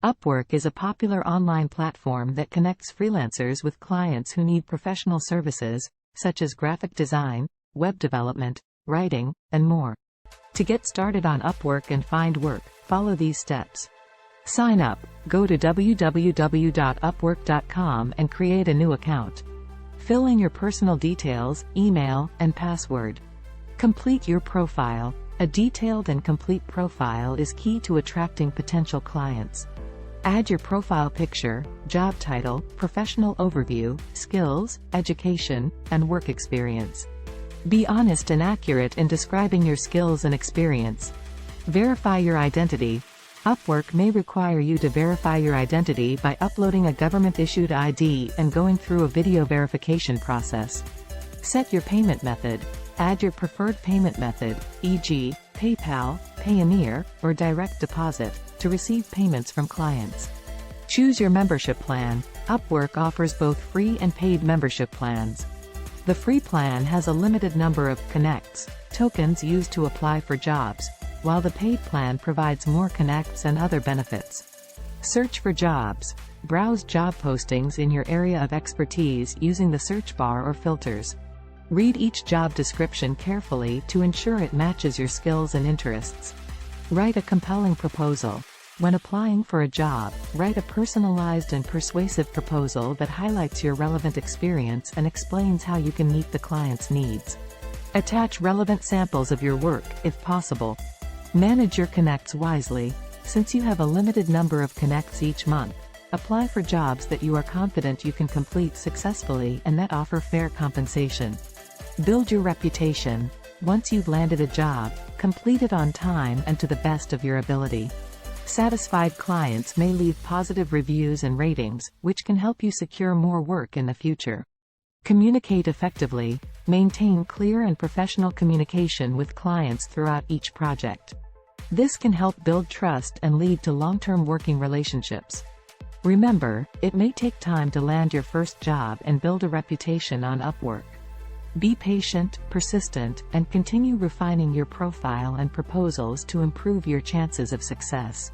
Upwork is a popular online platform that connects freelancers with clients who need professional services, such as graphic design, web development, writing, and more. To get started on Upwork and find work, follow these steps. Sign up. Go to www.upwork.com and create a new account. Fill in your personal details, email, and password. Complete your profile. A detailed and complete profile is key to attracting potential clients. Add your profile picture, job title, professional overview, skills, education, and work experience. Be honest and accurate in describing your skills and experience. Verify your identity. Upwork may require you to verify your identity by uploading a government-issued ID and going through a video verification process. Set your payment method. Add your preferred payment method, e.g., PayPal, Payoneer, or direct deposit, to receive payments from clients. Choose your membership plan. Upwork offers both free and paid membership plans. The free plan has a limited number of connects, tokens used to apply for jobs, while the paid plan provides more connects and other benefits. Search for jobs. Browse job postings in your area of expertise using the search bar or filters. Read each job description carefully to ensure it matches your skills and interests. Write a compelling proposal. When applying for a job, write a personalized and persuasive proposal that highlights your relevant experience and explains how you can meet the client's needs. Attach relevant samples of your work, if possible. Manage your connects wisely. Since you have a limited number of connects each month, apply for jobs that you are confident you can complete successfully and that offer fair compensation. Build your reputation. Once you've landed a job, complete it on time and to the best of your ability. Satisfied clients may leave positive reviews and ratings, which can help you secure more work in the future. Communicate effectively. Maintain clear and professional communication with clients throughout each project. This can help build trust and lead to long-term working relationships. Remember, it may take time to land your first job and build a reputation on Upwork. Be patient, persistent, and continue refining your profile and proposals to improve your chances of success.